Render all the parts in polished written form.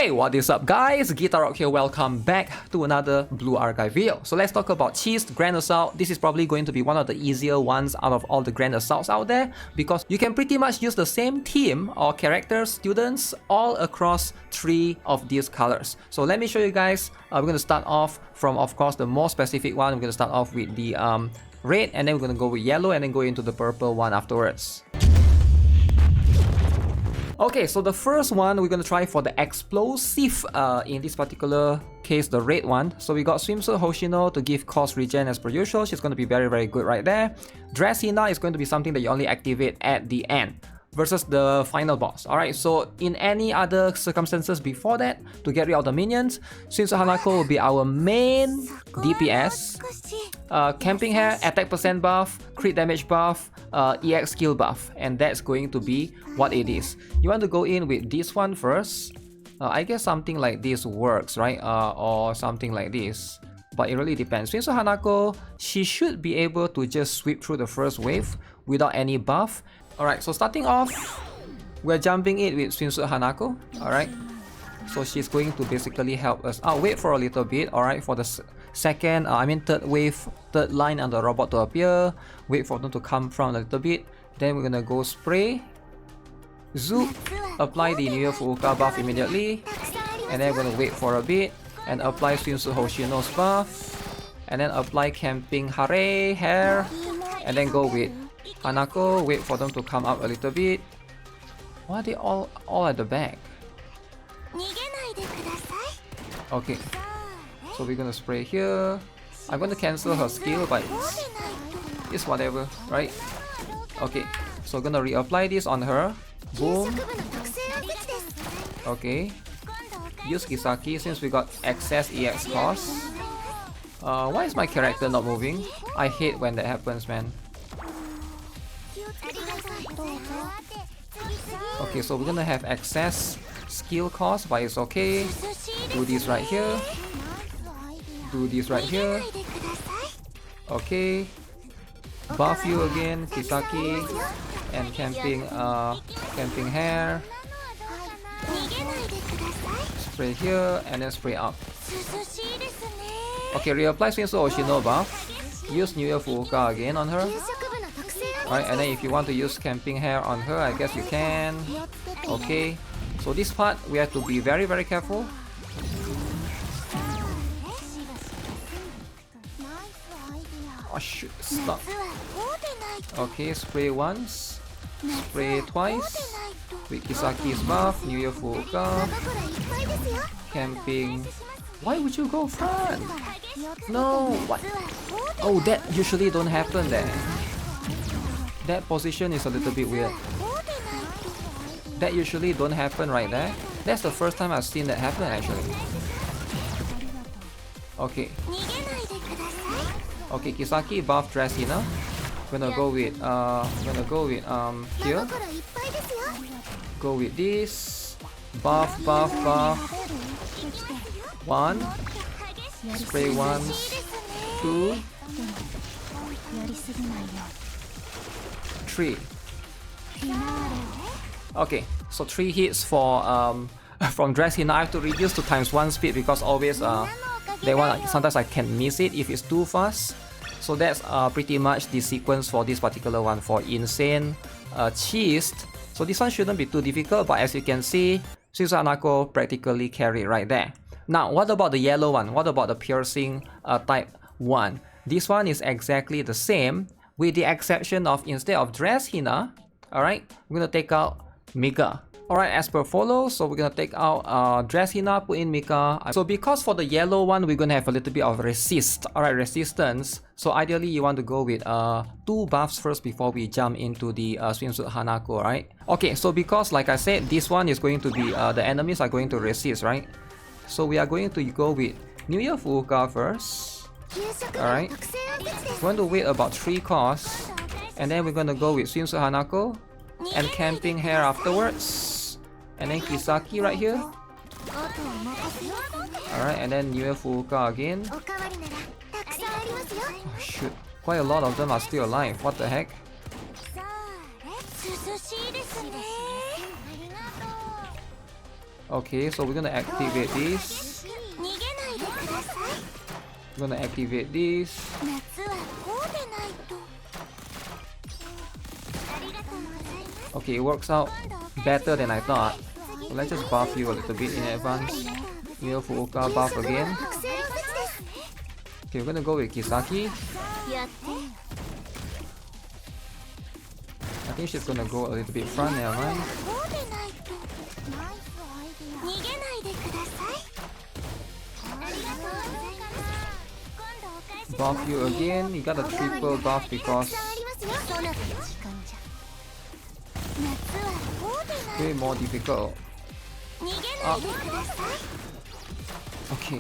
Hey, what is up guys? Guitar Rock here, welcome back to another Blue Archive video. So let's talk about Chesed Grand Assault. This is probably going to be one of the easier ones out of all the Grand Assaults out there because you can pretty much use the same team or characters, students, all across 3 of these colors. So let me show you guys. We're going to start off from, of course, the more specific one. We're going to start off with the red, and then we're going to go with yellow, and then go into the purple one afterwards. Okay, so the first one we're going to try for the explosive, in this particular case the red one. So we got SWIMSUIT Hoshino to give cost regen as per usual. She's going to be very good right there. Dress Hina is going to be something that you only activate at the end versus the final boss. Alright, so in any other circumstances before that, to get rid of the minions, SWIMSUIT HANAKO will be our main DPS. Camping Hair, attack percent buff, crit damage buff, EX skill buff, and that's going to be what it is. You want to go in with this one first. I guess something like this works, right? Or something like this, but it really depends. SWIMSUIT HANAKO, she should be able to just sweep through the first wave without any buff. Alright, so starting off, we're jumping it with SWIMSUIT HANAKO. Alright, so she's going to basically help us out. Wait for a little bit, alright, for the second, third wave, third line and the robot to appear. Wait for them to come from a little bit. Then we're gonna go spray, zoop, apply the New Year Fuuka buff immediately. And then we're gonna wait for a bit and apply SWIMSUIT Hoshino's buff. And then apply Camping Hair. And then go with HANAKO, wait for them to come up a little bit. Why are they all at the back? Okay, so we're gonna spray here. I'm gonna cancel her skill, but it's whatever, right? Okay, so we're gonna reapply this on her. Boom. Okay, use Kisaki since we got excess EX cost. Why is my character not moving? I hate when that happens, man. Okay, so we're gonna have excess skill cost, but it's okay. Do this right here. Do this right here. Okay. Buff you again, Kisaki, and Camping Hair. Spray here and then spray up. Okay, reapply SWIMSUIT Hoshino buff. Use New Year Fuuka again on her. Alright, and then if you want to use Camping Hair on her, I guess you can. Okay, so this part we have to be very careful. Oh shoot, stop. Okay, spray once, spray twice. With Kisaki's buff, New Year Fuuka. Camping. Why would you go front? No, what? Oh, that usually don't happen there. That position is a little bit weird. That usually don't happen right there. That's the first time I've seen that happen actually. Okay. Okay, Kisaki buff Dress Hina. Gonna go with here. Go with this. Buff. 1. Spray once. 2. 3. Okay, so 3 hits for from Dress Hina. I have to reduce to ×1 speed because always sometimes I can miss it if it's too fast. So that's pretty much the sequence for this particular one for Insane Chesed. So this one shouldn't be too difficult, but as you can see, SWIMSUIT HANAKO practically carried right there. Now, what about the yellow one? What about the piercing type 1? This one is exactly the same, with the exception of instead of Dress Hina, alright, we're gonna take out Mika. Alright, as per follow, so we're gonna take out Dress Hina, put in Mika. So because for the yellow one, we're gonna have a little bit of resist, alright, resistance. So ideally, you want to go with 2 buffs first before we jump into the SWIMSUIT HANAKO, right? Okay, so because like I said, this one is going to be, the enemies are going to resist, right? So we are going to go with New Year Fuuka first. Alright, we're going to wait about 3 costs, and then we're going to go with SWIMSUIT HANAKO and Camping Hair afterwards, and then Kisaki right here. Alright, and then New Year Fuuka again. Oh shoot, quite a lot of them are still alive, what the heck? Okay, so we're gonna activate this. We're gonna activate this. Okay, it works out better than I thought. So let's just buff you a little bit in advance. Neo Fuuka buff again. Okay, we're gonna go with Kisaki. I think she's gonna go a little bit front, never mind. Buff you again. You got a triple buff because way more difficult. Okay,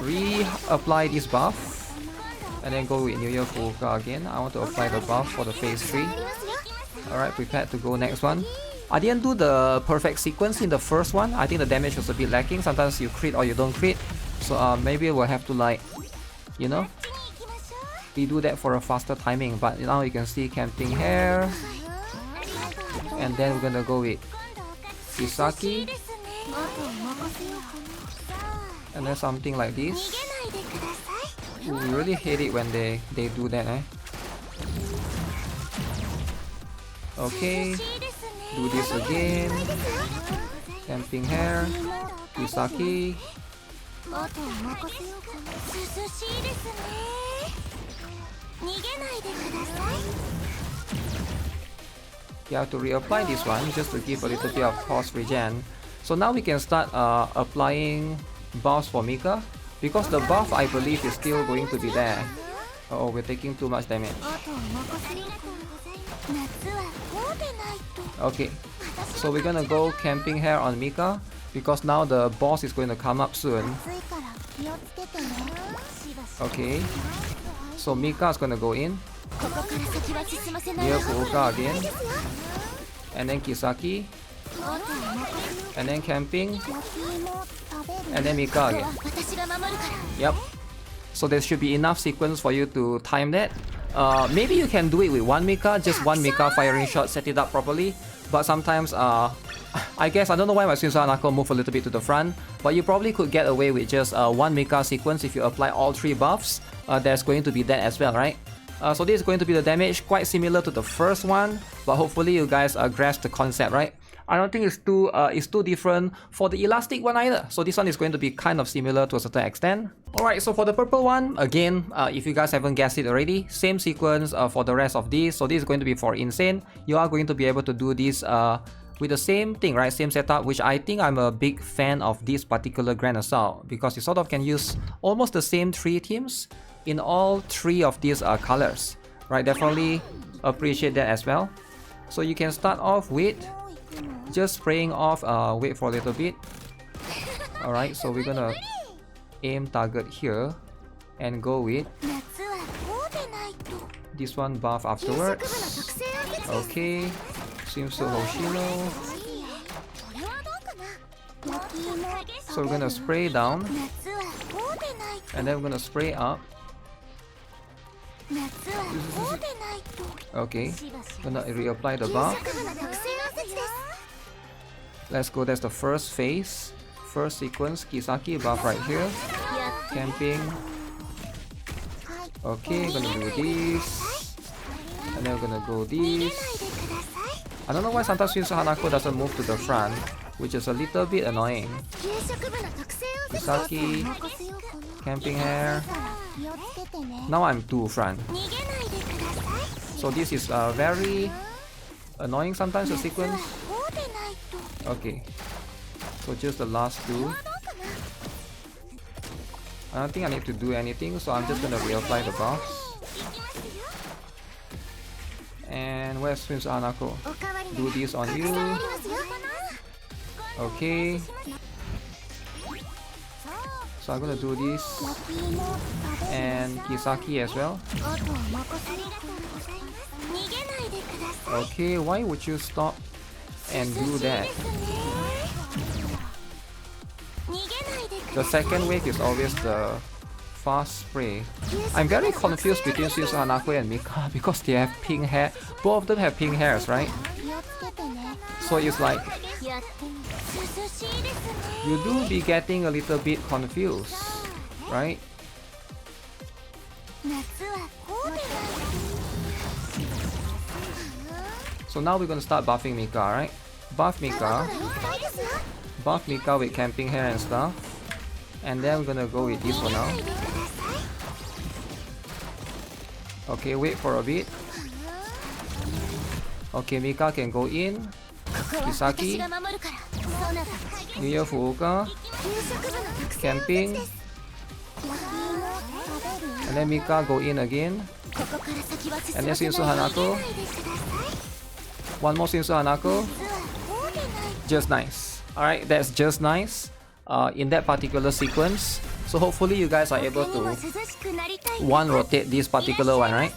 reapply this buff and then go with New Year Fuuka again. I want to apply the buff for the phase 3. Alright, prepared to go next one. I didn't do the perfect sequence in the first one. I think the damage was a bit lacking. Sometimes you crit or you don't crit. So maybe we'll have to, like, you know, redo that for a faster timing. But now you can see camping hair. And then we're gonna go with Kisaki. And then something like this. Ooh, we really hate it when they do that, eh? Okay. Do this again. Camping hair. Kisaki. You have to reapply this one just to give a little bit of cost regen. So now we can start applying buffs for Mika. Because the buff, I believe, is still going to be there. Oh, we're taking too much damage. Okay, so we're gonna go camping hair on Mika. Because now the boss is going to come up soon. Okay, so Mika is gonna go in. Near Fuuka again. And then Kisaki. And then camping. And then Mika again. Yep. So there should be enough sequence for you to time that. Maybe you can do it with one Mika, just one Mika firing shot, set it up properly. But sometimes, I guess, I don't know why my SWIMSUIT HANAKO move a little bit to the front. But you probably could get away with just one Mika sequence if you apply all 3 buffs. There's going to be that as well, right? So this is going to be the damage, quite similar to the first one. But hopefully you guys grasp the concept, right? I don't think it's too different for the elastic one either. So this one is going to be kind of similar to a certain extent. Alright, so for the purple one, again, if you guys haven't guessed it already, same sequence for the rest of these. So this is going to be for Insane. You are going to be able to do this with the same thing, right? Same setup, which I think I'm a big fan of this particular Grand Assault. Because you sort of can use almost the same 3 teams in all 3 of these colors. Right, definitely appreciate that as well. So you can start off with just spraying off, wait for a little bit. Alright, so we're gonna aim target here and go with this one buff afterwards. Okay, SWIMSUIT Hoshino. So we're gonna spray down and then we're gonna spray up. Okay, gonna reapply the buff. Let's go, that's the first phase. First sequence, Kisaki buff right here. Camping. Okay, gonna do this. And then we're gonna go this. I don't know why sometimes SWIMSUIT HANAKO doesn't move to the front, which is a little bit annoying. Kisaki. Camping hair. Now I'm 2 front. So this is very annoying sometimes, the sequence. Okay, so just the last 2. I don't think I need to do anything, so I'm just gonna reapply the buffs. And where's SWIMSUIT HANAKO? Do this on you. Okay. So I'm gonna do this. And Kisaki as well. Okay, why would you stop and do that? The second wave is always the fast spray. I'm very confused between SWIMSUIT HANAKO and Mika because they have pink hair. Both of them have pink hairs, right? So it's like you do be getting a little bit confused, right? So now we're gonna start buffing Mika, right? Buff Mika with camping hair and stuff. And then we're gonna go with this for now. Okay, wait for a bit. Okay, Mika can go in. Kisaki, Miya Fuuka, camping. And then Mika go in again. And then SWIMSUIT HANAKO. One more SWIMSUIT HANAKO. Just nice. Alright, that's just nice in that particular sequence. So hopefully you guys are able to one rotate this particular one, right?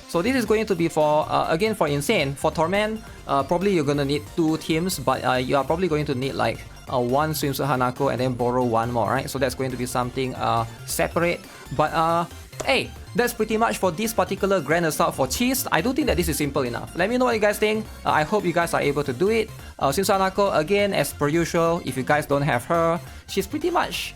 So this is going to be for, again for Insane. For Torment, probably you're gonna need 2 teams, but you are probably going to need like one SWIMSUIT HANAKO and then borrow one more, right? So that's going to be something separate. But hey, that's pretty much for this particular Grand Assault for Chesed. I do think that this is simple enough. Let me know what you guys think. I hope you guys are able to do it. SWIMSUIT HANAKO, again, as per usual, if you guys don't have her, she's pretty much...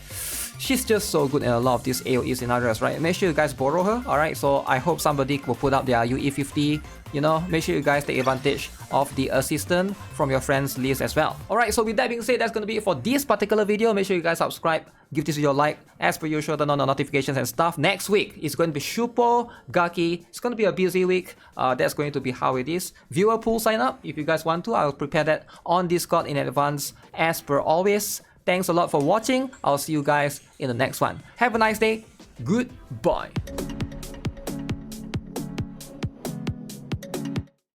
she's just so good in a lot of these AoE scenarios, right? Make sure you guys borrow her, alright? So I hope somebody will put up their UE50, you know, make sure you guys take advantage of the assistant from your friends list as well. Alright, so with that being said, that's gonna be it for this particular video. Make sure you guys subscribe, give this video a like, as per usual, turn on the notifications and stuff. Next week, it's going to be Shupo, Gaki, it's going to be a busy week. That's going to be how it is. Viewer pool sign up, if you guys want to, I'll prepare that on Discord in advance, as per always. Thanks a lot for watching. I'll see you guys in the next one. Have a nice day. Goodbye.